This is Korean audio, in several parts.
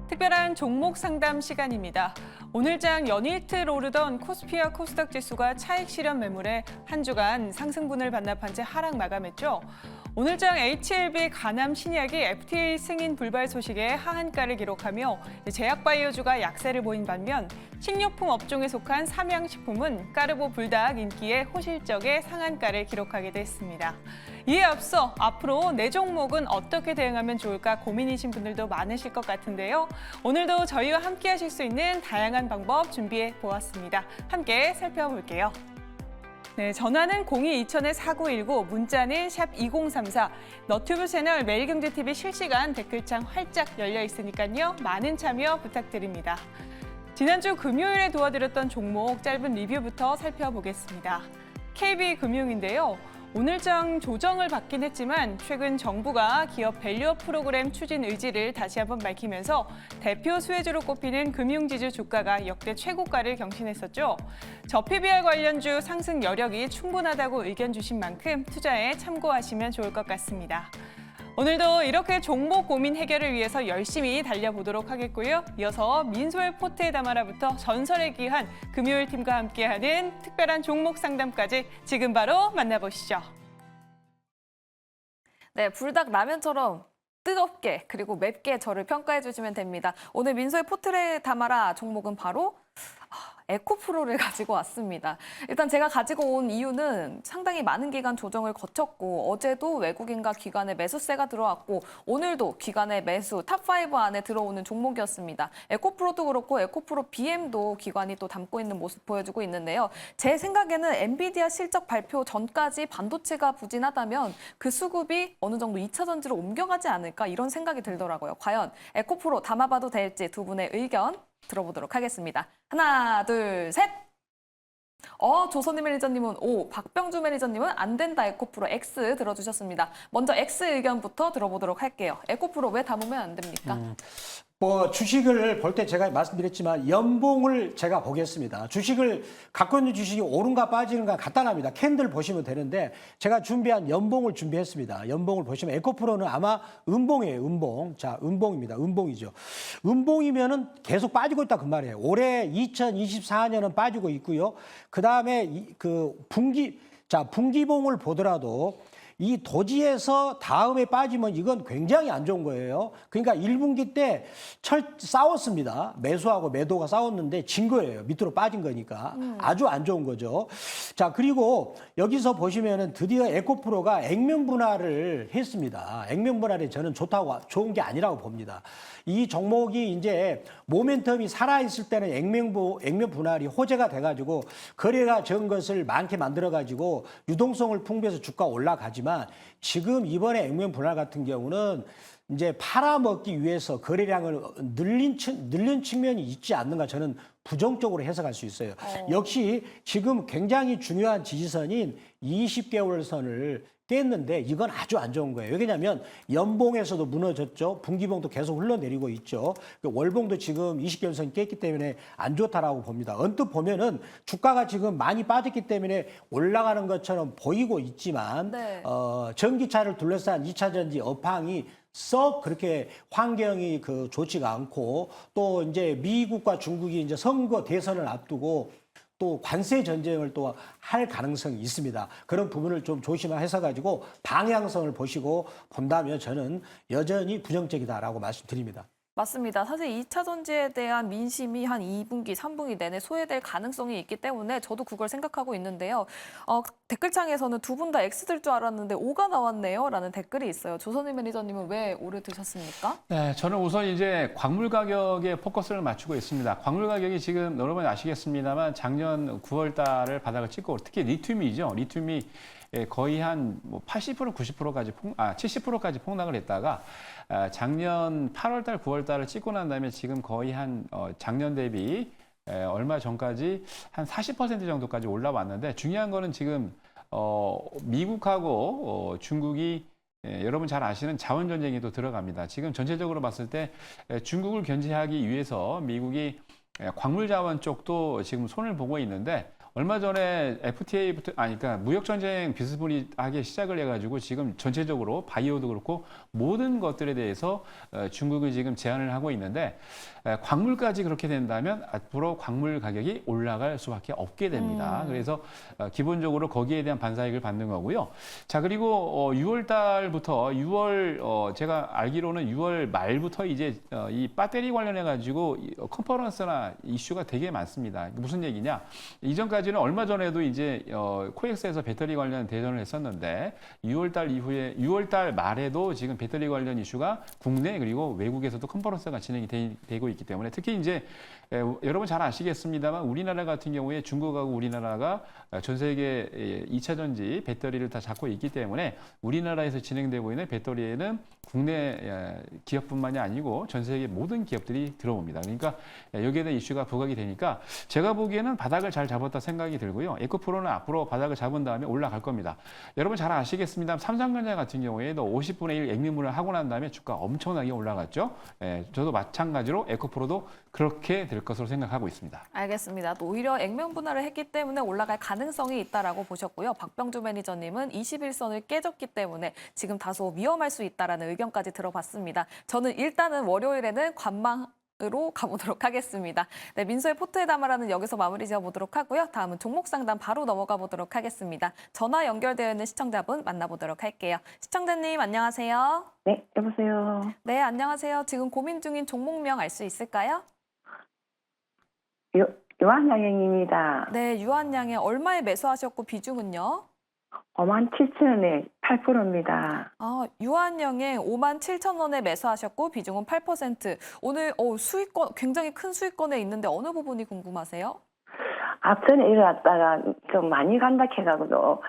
특별한 종목 상담 시간입니다. 오늘장 연일틀 오르던 코스피와 코스닥 지수가 차익 실현 매물에 한 주간 상승분을 반납한 채 하락 마감했죠. 오늘장 HLB 가남 신약이 FTA 승인 불발 소식에 하한가를 기록하며 제약바이오주가 약세를 보인 반면 식료품 업종에 속한 삼양식품은 까르보 불닭 인기에 호실적의 상한가를 기록하기도 했습니다. 이에 앞서 앞으로 내 종목은 어떻게 대응하면 좋을까 고민이신 분들도 많으실 것 같은데요. 오늘도 저희와 함께 하실 수 있는 다양한 방법 준비해 보았습니다. 함께 살펴볼게요. 네, 전화는 02-2000-4919, 문자는 샵 2034, 너튜브 채널 매일경제TV 실시간 댓글창 활짝 열려 있으니까요. 많은 참여 부탁드립니다. 지난주 금요일에 도와드렸던 종목 짧은 리뷰부터 살펴보겠습니다. KB금융인데요. 오늘장 조정을 받긴 했지만 최근 정부가 기업 밸류업 프로그램 추진 의지를 다시 한번 밝히면서 대표 수혜주로 꼽히는 금융지주 주가가 역대 최고가를 경신했었죠. 저PBR 관련주 상승 여력이 충분하다고 의견 주신 만큼 투자에 참고하시면 좋을 것 같습니다. 오늘도 이렇게 종목 고민 해결을 위해서 열심히 달려보도록 하겠고요. 이어서 민소의 포트에 담아라부터 전설에 귀한 금요일 팀과 함께하는 특별한 종목 상담까지 지금 바로 만나보시죠. 네, 불닭 라면처럼 뜨겁게 그리고 맵게 저를 평가해 주시면 됩니다. 오늘 민소의 포트에 담아라 종목은 바로 에코프로를 가지고 왔습니다. 일단 제가 가지고 온 이유는 상당히 많은 기간 조정을 거쳤고 어제도 외국인과 기관의 매수세가 들어왔고 오늘도 기관의 매수 탑5 안에 들어오는 종목이었습니다. 에코프로도 그렇고 에코프로 BM도 기관이 또 담고 있는 모습 보여주고 있는데요. 제 생각에는 엔비디아 실적 발표 전까지 반도체가 부진하다면 그 수급이 어느 정도 2차 전지로 옮겨가지 않을까 이런 생각이 들더라고요. 과연 에코프로 담아봐도 될지 두 분의 의견 들어보도록 하겠습니다. 하나, 둘, 셋! 조선희 매니저님은 O, 박병주 매니저님은 안 된다 에코프로 X 들어주셨습니다. 먼저 X 의견부터 들어보도록 할게요. 에코프로 왜 담으면 안 됩니까? 주식을 볼 때 제가 말씀드렸지만 연봉을 제가 보겠습니다. 주식을 갖고 있는 주식이 오른가 빠지는가 간단합니다. 캔들 보시면 되는데 제가 준비한 연봉을 준비했습니다. 연봉을 보시면 에코프로는 아마 음봉이에요. 음봉. 자, 음봉입니다. 음봉이죠. 음봉이면은 계속 빠지고 있다 그 말이에요. 올해 2024년은 빠지고 있고요. 그다음에 분기봉을 보더라도 이 도지에서 다음에 빠지면 이건 굉장히 안 좋은 거예요. 그러니까 1분기 때 싸웠습니다. 매수하고 매도가 싸웠는데 진 거예요. 밑으로 빠진 거니까. 아주 안 좋은 거죠. 자, 그리고 여기서 보시면은 드디어 에코프로가 액면 분할을 했습니다. 액면 분할이 저는 좋은 게 아니라고 봅니다. 이 종목이 이제 모멘텀이 살아있을 때는 액면 분할이 호재가 돼가지고 거래가 적은 것을 많게 만들어가지고 유동성을 풍부해서 주가 올라가지만 지금 이번에 액면 분할 같은 경우는 이제 팔아먹기 위해서 거래량을 늘린 측면이 있지 않는가 저는 부정적으로 해석할 수 있어요. 역시 지금 굉장히 중요한 지지선인 20개월 선을 깼는데 이건 아주 안 좋은 거예요. 왜냐하면 연봉에서도 무너졌죠. 분기봉도 계속 흘러내리고 있죠. 월봉도 지금 20개월 선 깼기 때문에 안 좋다라고 봅니다. 언뜻 보면은 주가가 지금 많이 빠졌기 때문에 올라가는 것처럼 보이고 있지만 네. 전기차를 둘러싼 2차 전지 업황이 썩 그렇게 환경이 좋지가 않고 또 이제 미국과 중국이 이제 선거 대선을 앞두고 또 관세 전쟁을 또 할 가능성이 있습니다. 그런 부분을 좀 조심해서 가지고 방향성을 보시고 본다면 저는 여전히 부정적이다라고 말씀드립니다. 맞습니다. 사실 2차 전지에 대한 민심이 한 2분기, 3분기 내내 소외될 가능성이 있기 때문에 저도 그걸 생각하고 있는데요. 댓글창에서는 두 분 다 X 들 줄 알았는데 O가 나왔네요. 라는 댓글이 있어요. 조선희 매니저님은 왜 O를 드셨습니까? 네, 저는 우선 이제 광물 가격에 포커스를 맞추고 있습니다. 광물 가격이 지금 여러분 아시겠습니다만 작년 9월 달을 바닥을 찍고 특히 리튬이죠. 리튬이 거의 한 80%, 90%까지 70%까지 폭락을 했다가 작년 8월 달, 9월 달을 찍고 난 다음에 지금 거의 한 작년 대비 얼마 전까지 한 40% 정도까지 올라왔는데 중요한 거는 지금 미국하고 중국이 여러분 잘 아시는 자원 전쟁이 또 들어갑니다. 지금 전체적으로 봤을 때 중국을 견제하기 위해서 미국이 광물 자원 쪽도 지금 손을 보고 있는데 얼마 전에 FTA부터 그러니까 무역 전쟁 비스무리하게 시작을 해가지고 지금 전체적으로 바이오도 그렇고 모든 것들에 대해서 중국이 지금 제한을 하고 있는데 광물까지 그렇게 된다면 앞으로 광물 가격이 올라갈 수밖에 없게 됩니다. 그래서 기본적으로 거기에 대한 반사익을 받는 거고요. 자, 그리고 6월 달부터 6월 제가 알기로는 6월 말부터 이제 이 배터리 관련해 가지고 컨퍼런스나 이슈가 되게 많습니다. 무슨 얘기냐? 이전까지는 얼마 전에도 이제 코엑스에서 배터리 관련 대전을 했었는데 6월 달 이후에 6월 달 말에도 지금 배터리 관련 이슈가 국내 그리고 외국에서도 컨퍼런스가 진행이 되고 있기 때문에 특히 이제 여러분 잘 아시겠습니다만 우리나라 같은 경우에 중국하고 우리나라가 전 세계 2차 전지 배터리를 다 잡고 있기 때문에 우리나라에서 진행되고 있는 배터리에는 국내 기업뿐만이 아니고 전 세계 모든 기업들이 들어옵니다. 그러니까 여기에 대한 이슈가 부각이 되니까 제가 보기에는 바닥을 잘 잡았다 생각이 들고요. 에코프로는 앞으로 바닥을 잡은 다음에 올라갈 겁니다. 여러분 잘 아시겠습니다. 삼성전자 같은 경우에도 50분의 1 액면물을 하고 난 다음에 주가 엄청나게 올라갔죠. 저도 마찬가지로 에코프로도 그렇게 될 것으로 생각하고 있습니다. 알겠습니다. 또 오히려 액면 분할을 했기 때문에 올라갈 가능성이 있다라고 보셨고요. 박병주 매니저님은 21선을 깨졌기 때문에 지금 다소 위험할 수 있다라는 의견까지 들어봤습니다. 저는 일단은 월요일에는 관망으로 가보도록 하겠습니다. 네, 민소의 포트에 담아라는 여기서 마무리 지어보도록 하고요. 다음은 종목 상담 바로 넘어가 보도록 하겠습니다. 전화 연결되어 있는 시청자분 만나보도록 할게요. 시청자님 안녕하세요. 네, 여보세요. 네, 안녕하세요. 지금 고민 중인 종목명 알 수 있을까요? 요한양행입니다. 네, 유한양에 얼마에 매수하셨고 비중은요? 57,000원에 8%입니다. 유한양에 57,000원에 매수하셨고 비중은 8%. 오늘 수익권 굉장히 큰 수익권에 있는데 어느 부분이 궁금하세요? 앞전에 일어났다가 좀 많이 간다 해가지고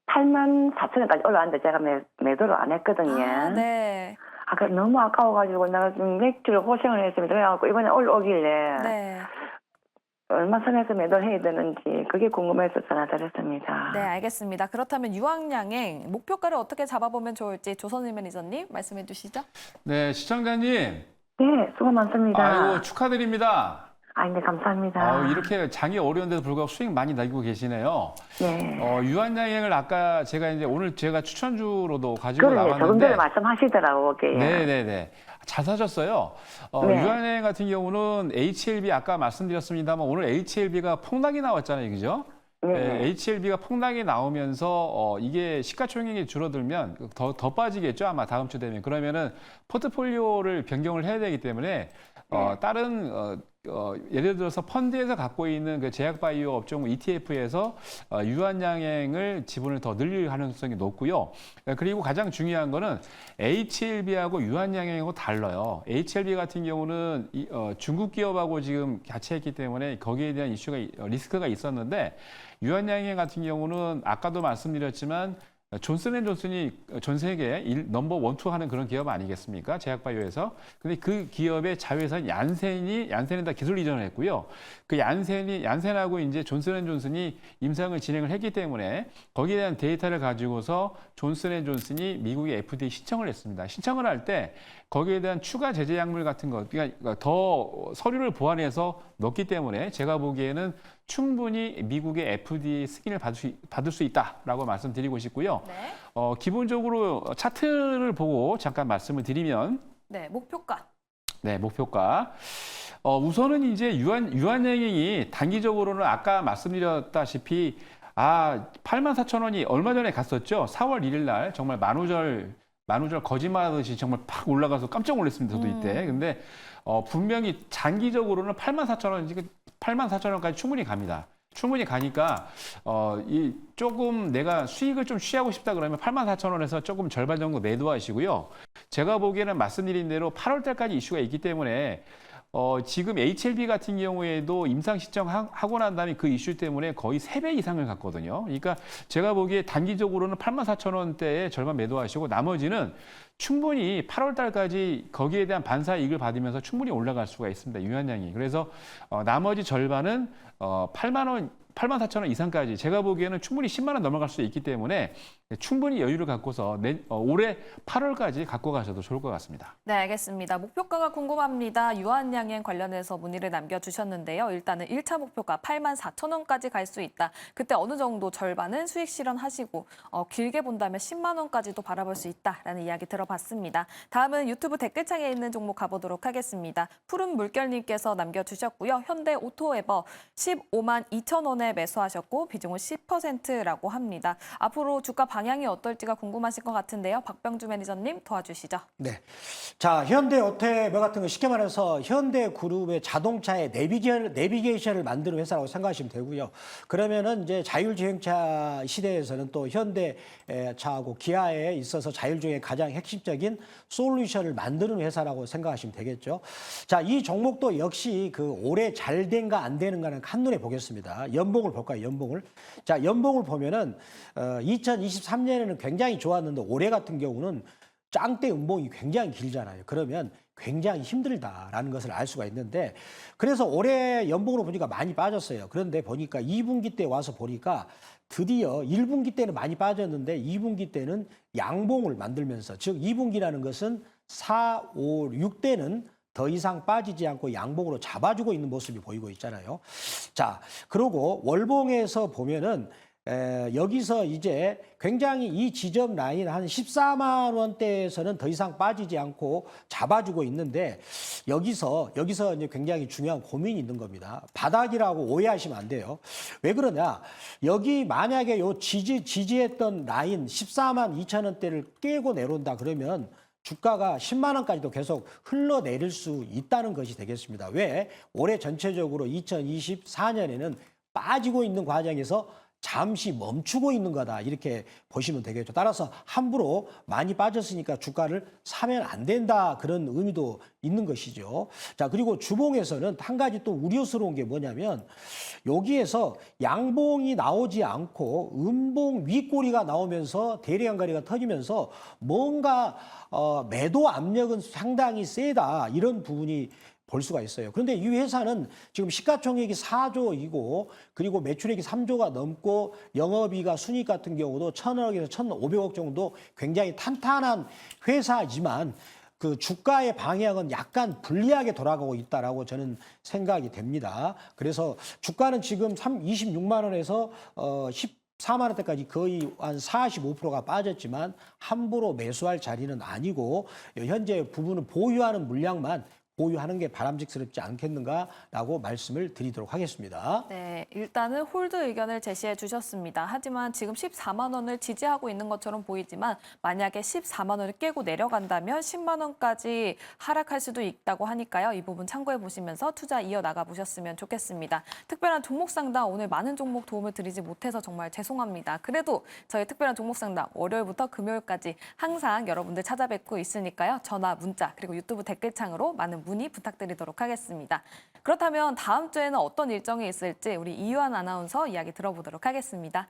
84,000원까지 올라왔는데 제가 매도를 안 했거든요. 네. 그래 너무 아까워가지고 내가 좀 맥주를 고생을 했습니다. 그래갖고 이번에 올라오길래 네. 얼마 선에서 매도를 해야 되는지 그게 궁금해서 전화드렸습니다. 네, 알겠습니다. 그렇다면 유한양행 목표가를 어떻게 잡아보면 좋을지 조선일 매니저님 말씀해 주시죠. 네, 시청자님. 네, 수고 많습니다. 아이고 축하드립니다. 네, 감사합니다. 이렇게 장이 어려운데도 불구하고 수익 많이 내고 계시네요. 네. 유한양행을 아까 제가 이제 오늘 제가 추천주로도 가지고 그러네, 조금 전에 나왔는데 말씀하시더라고요. 네네네. 잘 사셨어요. 네. 유한양행 같은 경우는 HLB 아까 말씀드렸습니다만 오늘 HLB가 폭락이 나왔잖아요. 그죠? 네. HLB가 폭락이 나오면서 이게 시가총액이 줄어들면 더 빠지겠죠. 아마 다음 주 되면. 그러면은 포트폴리오를 변경을 해야 되기 때문에 다른 예를 들어서 펀드에서 갖고 있는 그 제약바이오 업종 ETF에서 유한양행을 지분을 더 늘릴 가능성이 높고요. 그리고 가장 중요한 거는 HLB하고 유한양행하고 달라요. HLB 같은 경우는 중국 기업하고 지금 같이 했기 때문에 거기에 대한 리스크가 있었는데 유한양행 같은 경우는 아까도 말씀드렸지만 존슨앤존슨이 전 세계 넘버 1, 2 하는 그런 기업 아니겠습니까? 제약바이오에서. 근데 그 기업의 자회사인 얀센에다 기술 이전을 했고요. 그 얀센하고 이제 존슨앤존슨이 임상을 진행을 했기 때문에 거기에 대한 데이터를 가지고서 존슨앤존슨이 미국의 FDA 신청을 했습니다. 신청을 할 때 거기에 대한 추가 제재 약물 같은 거, 그러니까 더 서류를 보완해서 넣기 때문에 제가 보기에는 충분히 미국의 FDA 승인을 받을 수 있다라고 말씀드리고 싶고요. 네. 기본적으로 차트를 보고 잠깐 말씀을 드리면 네, 목표가. 네, 목표가. 우선은 이제 유한양행이 단기적으로는 아까 말씀드렸다시피 84,000원이 얼마 전에 갔었죠. 4월 1일 날 정말 만우절 거짓말하듯이 정말 팍 올라가서 깜짝 놀랐습니다. 저도 이때. 근데 분명히 장기적으로는 84,000원까지 충분히 갑니다. 충분히 가니까 조금 내가 수익을 좀 취하고 싶다 그러면 84,000원에서 조금 절반 정도 매도하시고요. 제가 보기에는 말씀드린 대로 8월 달까지 이슈가 있기 때문에 지금 HLB 같은 경우에도 임상 신청하고 난 다음에 그 이슈 때문에 거의 3배 이상을 갔거든요. 그러니까 제가 보기에 단기적으로는 84,000원대에 절반 매도하시고 나머지는 충분히 8월 달까지 거기에 대한 반사 이익을 받으면서 충분히 올라갈 수가 있습니다. 유한양이. 그래서 나머지 절반은 8만 원 84,000원 이상까지 제가 보기에는 충분히 10만 원 넘어갈 수 있기 때문에 충분히 여유를 갖고서 올해 8월까지 갖고 가셔도 좋을 것 같습니다. 네, 알겠습니다. 목표가가 궁금합니다. 유한양행 관련해서 문의를 남겨주셨는데요. 일단은 1차 목표가 84,000원까지 갈 수 있다. 그때 어느 정도 절반은 수익 실현하시고 길게 본다면 10만 원까지도 바라볼 수 있다라는 이야기 들어봤습니다. 다음은 유튜브 댓글창에 있는 종목 가보도록 하겠습니다. 푸른 물결님께서 남겨주셨고요. 현대 오토에버 15만 2천 원에 매수하셨고 비중은 10%라고 합니다. 앞으로 주가 방향이 어떨지가 궁금하실 것 같은데요. 박병주 매니저님 도와주시죠. 네. 자, 현대 오토에버 같은 거 쉽게 말해서 현대그룹의 자동차의 내비게이션을 만드는 회사라고 생각하시면 되고요. 그러면은 이제 자율주행차 시대에서는 또 현대차하고 기아에 있어서 자율주행의 가장 핵심적인 솔루션을 만드는 회사라고 생각하시면 되겠죠. 자, 이 종목도 역시 그 올해 잘 된가 안 되는가는 한눈에 보겠습니다. 연봉을 볼까요? 연봉을. 자, 연봉을 보면은 2023년에는 굉장히 좋았는데 올해 같은 경우는 짱대 연봉이 굉장히 길잖아요. 그러면 굉장히 힘들다라는 것을 알 수가 있는데 그래서 올해 연봉으로 보니까 많이 빠졌어요. 그런데 보니까 2분기 때 와서 보니까 드디어 1분기 때는 많이 빠졌는데 2분기 때는 양봉을 만들면서 즉 2분기라는 것은 4, 5, 6때는 더 이상 빠지지 않고 양봉으로 잡아주고 있는 모습이 보이고 있잖아요. 자, 그리고 월봉에서 보면은 여기서 이제 굉장히 이 지점 라인 한 14만 원대에서는 더 이상 빠지지 않고 잡아주고 있는데 여기서 이제 굉장히 중요한 고민이 있는 겁니다. 바닥이라고 오해하시면 안 돼요. 왜 그러냐? 여기 만약에 요 지지했던 라인 14만 2천 원대를 깨고 내려온다 그러면 주가가 10만 원까지도 계속 흘러내릴 수 있다는 것이 되겠습니다. 왜? 올해 전체적으로 2024년에는 빠지고 있는 과정에서 잠시 멈추고 있는 거다 이렇게 보시면 되겠죠. 따라서 함부로 많이 빠졌으니까 주가를 사면 안 된다 그런 의미도 있는 것이죠. 자, 그리고 주봉에서는 한 가지 또 우려스러운 게 뭐냐면 여기에서 양봉이 나오지 않고 음봉 윗꼬리가 나오면서 대량거래가 터지면서 뭔가 매도 압력은 상당히 세다 이런 부분이 볼 수가 있어요. 그런데 이 회사는 지금 시가총액이 4조이고 그리고 매출액이 3조가 넘고 영업이익과 순이익 같은 경우도 1,000억에서 1,500억 정도 굉장히 탄탄한 회사지만 그 주가의 방향은 약간 불리하게 돌아가고 있다라고 저는 생각이 됩니다. 그래서 주가는 지금 26만 원에서 14만 원대까지 거의 한 45%가 빠졌지만 함부로 매수할 자리는 아니고 현재 부분은 보유하는 물량만 보유하는 게 바람직스럽지 않겠는가라고 말씀을 드리도록 하겠습니다. 네, 일단은 홀드 의견을 제시해 주셨습니다. 하지만 지금 14만 원을 지지하고 있는 것처럼 보이지만 만약에 14만 원을 깨고 내려간다면 10만 원까지 하락할 수도 있다고 하니까요. 이 부분 참고해 보시면서 투자 이어나가 보셨으면 좋겠습니다. 특별한 종목 상담 오늘 많은 종목 도움을 드리지 못해서 정말 죄송합니다. 그래도 저희 특별한 종목 상담 월요일부터 금요일까지 항상 여러분들 찾아뵙고 있으니까요. 전화, 문자 그리고 유튜브 댓글창으로 많은 문의 부탁드리도록 하겠습니다. 그렇다면 다음 주에는 어떤 일정이 있을지 우리 이유한 아나운서 이야기 들어보도록 하겠습니다.